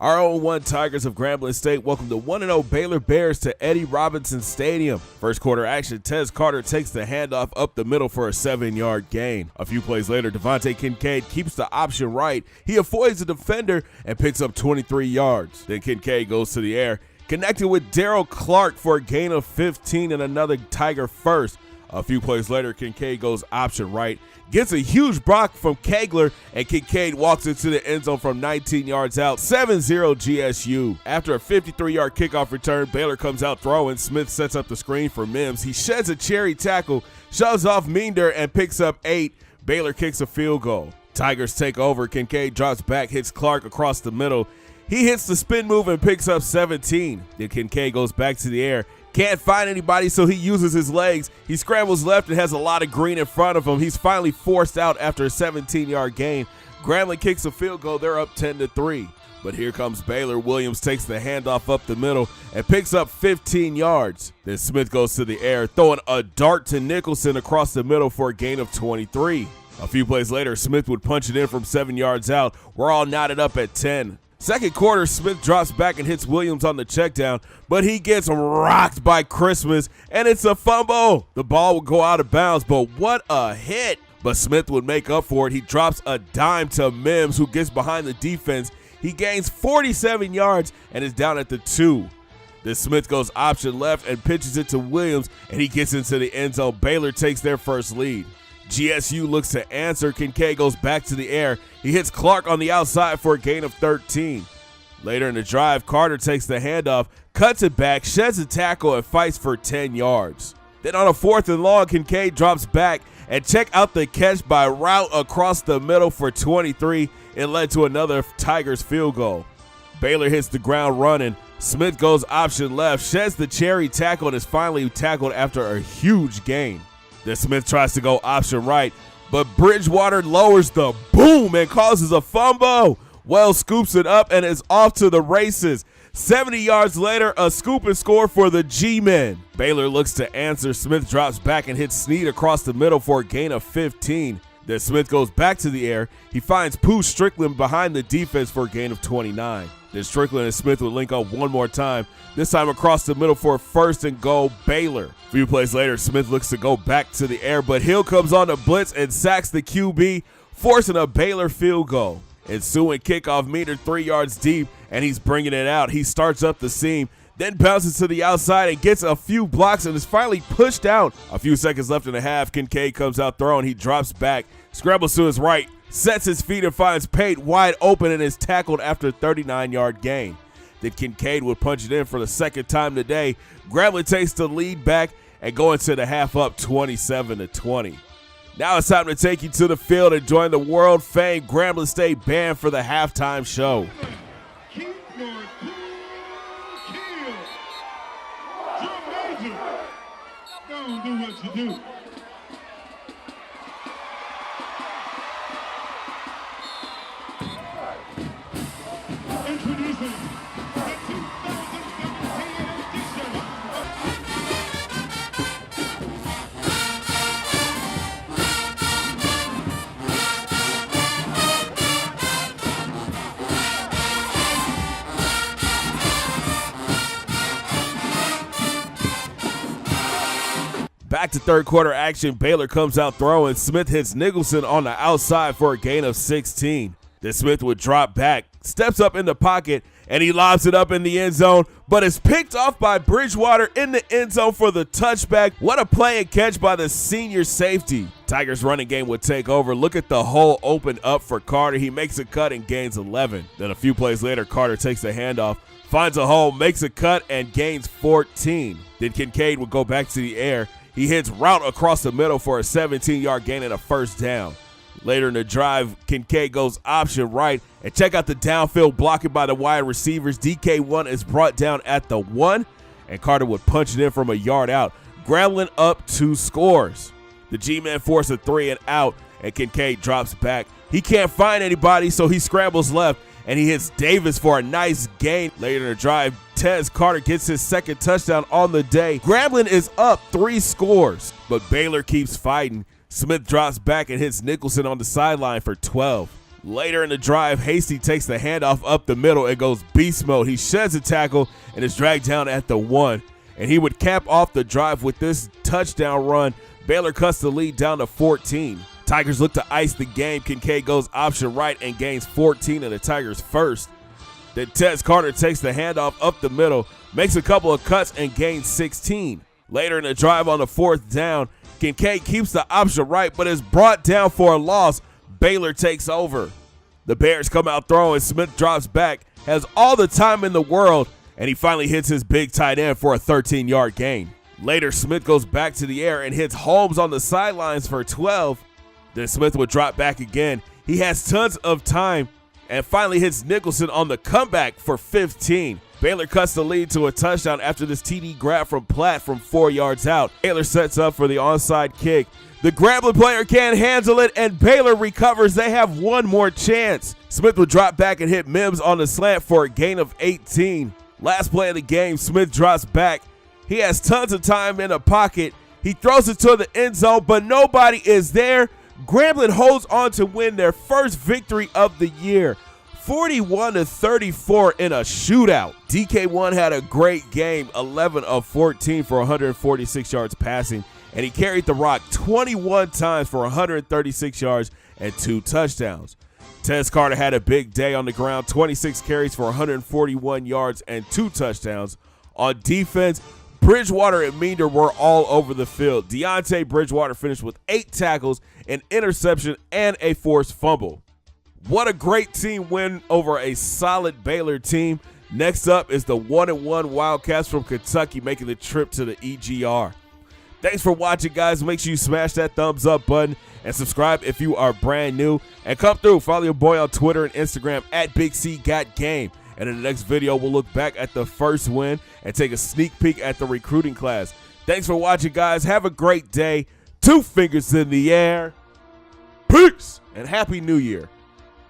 Our 0-1 Tigers of Grambling State welcome the 1-0 Baylor Bears to Eddie Robinson Stadium. First quarter action, Tez Carter takes the handoff up the middle for a 7-yard gain. A few plays later, Devontae Kincaid keeps the option right. He avoids the defender and picks up 23 yards. Then Kincaid goes to the air, connected with Daryl Clark for a gain of 15 and another Tiger first. A few plays later, Kincaid goes option right, gets a huge block from Kegler, and Kincaid walks into the end zone from 19 yards out, 7-0 GSU. After a 53-yard kickoff return, Baylor comes out throwing. Smith sets up the screen for Mims. He sheds a cherry tackle, shoves off Meander, and picks up 8. Baylor kicks a field goal. Tigers take over. Kincaid drops back, hits Clark across the middle. He hits the spin move and picks up 17. Then Kincaid goes back to the air. Can't find anybody, so he uses his legs. He scrambles left and has a lot of green in front of him. He's finally forced out after a 17-yard gain. Grambling kicks a field goal. They're up 10-3. But here comes Baylor. Williams takes the handoff up the middle and picks up 15 yards. Then Smith goes to the air, throwing a dart to Nicholson across the middle for a gain of 23. A few plays later, Smith would punch it in from 7 yards out. We're all knotted up at 10. Second quarter, Smith drops back and hits Williams on the check down, but he gets rocked by Christmas, and it's a fumble. The ball would go out of bounds, but what a hit. But Smith would make up for it. He drops a dime to Mims, who gets behind the defense. He gains 47 yards and is down at the 2. Then Smith goes option left and pitches it to Williams, and he gets into the end zone. Baylor takes their first lead. GSU looks to answer. Kincaid goes back to the air. He hits Clark on the outside for a gain of 13. Later in the drive, Carter takes the handoff, cuts it back, sheds a tackle, and fights for 10 yards. Then on a 4th and long, Kincaid drops back, and check out the catch by Route across the middle for 23. It led to another Tigers field goal. Baylor hits the ground running. Smith goes option left, sheds the cherry tackle, and is finally tackled after a huge gain. Then Smith tries to go option right, but Bridgewater lowers the boom and causes a fumble. Wells scoops it up and is off to the races. 70 yards later, a scoop and score for the G-men. Baylor looks to answer. Smith drops back and hits Snead across the middle for a gain of 15. Then Smith goes back to the air. He finds Pooh Strickland behind the defense for a gain of 29. Then Strickland and Smith would link up one more time, this time across the middle for a 1st and goal, Baylor. A few plays later, Smith looks to go back to the air, but Hill comes on the blitz and sacks the QB, forcing a Baylor field goal. Ensuing kickoff, Meander 3 yards deep, and he's bringing it out. He starts up the seam, then bounces to the outside and gets a few blocks and is finally pushed out. A few seconds left in the half, Kincaid comes out throwing. He drops back, scrambles to his right, sets his feet and finds Pate wide open and is tackled after a 39-yard gain. Then Kincaid would punch it in for the second time today. Grambling takes the lead back and go into the half up 27-20. Now it's time to take you to the field and join the world-famed Grambling State Band for the halftime show. Keep your cool kill. Drum major. Don't do what you do. Introducing the 2017 edition. Back to third quarter action. Baylor comes out throwing. Smith hits Nicholson on the outside for a gain of 16. Then Smith would drop back, steps up in the pocket, and he lobs it up in the end zone, but is picked off by Bridgewater in the end zone for the touchback. What a play and catch by the senior safety. Tigers running game would take over. Look at the hole open up for Carter. He makes a cut and gains 11. Then a few plays later, Carter takes the handoff, finds a hole, makes a cut, and gains 14. Then Kincaid would go back to the air. He hits Route across the middle for a 17-yard gain and a 1st down. Later in the drive, Kincaid goes option right, and check out the downfield blocking by the wide receivers. DK1 is brought down at the 1, and Carter would punch it in from a yard out. Grambling up 2 scores. The G-men force a 3 and out, and Kincaid drops back. He can't find anybody, so he scrambles left, and he hits Davis for a nice gain. Later in the drive, Tez Carter gets his 2nd touchdown on the day. Grambling is up 3 scores, but Baylor keeps fighting. Smith drops back and hits Nicholson on the sideline for 12. Later in the drive, Hasty takes the handoff up the middle and goes beast mode. He sheds a tackle and is dragged down at the 1. And he would cap off the drive with this touchdown run. Baylor cuts the lead down to 14. Tigers look to ice the game. Kincaid goes option right and gains 14 in the Tigers' first. Then Tez Carter takes the handoff up the middle, makes a couple of cuts and gains 16. Later in the drive on the 4th down, Kincaid keeps the option right but is brought down for a loss. Baylor takes over. The Bears come out throwing. Smith drops back, has all the time in the world, and he finally hits his big tight end for a 13-yard gain. Later, Smith goes back to the air and hits Holmes on the sidelines for 12. Then Smith would drop back again. He has tons of time and finally hits Nicholson on the comeback for 15. Baylor cuts the lead to a touchdown after this TD grab from Platt from 4 yards out. Baylor sets up for the onside kick. The Grambling player can't handle it, and Baylor recovers. They have one more chance. Smith would drop back and hit Mims on the slant for a gain of 18. Last play of the game, Smith drops back. He has tons of time in the pocket. He throws it to the end zone, but nobody is there. Grambling holds on to win their first victory of the year, 41-34 in a shootout. DK1 had a great game, 11 of 14 for 146 yards passing, and he carried the rock 21 times for 136 yards and 2 touchdowns. Tez Carter had a big day on the ground, 26 carries for 141 yards and 2 touchdowns. On defense, Bridgewater and Meander were all over the field. Deontay Bridgewater finished with 8 tackles, an interception, and a forced fumble. What a great team win over a solid Baylor team. Next up is the 1-1 Wildcats from Kentucky making the trip to the EGR. Thanks for watching, guys. Make sure you smash that thumbs up button and subscribe if you are brand new. And come through, follow your boy on Twitter and Instagram at Big C Got Game. And in the next video, we'll look back at the first win and take a sneak peek at the recruiting class. Thanks for watching, guys. Have a great day. 2 fingers in the air. Peace and Happy New Year.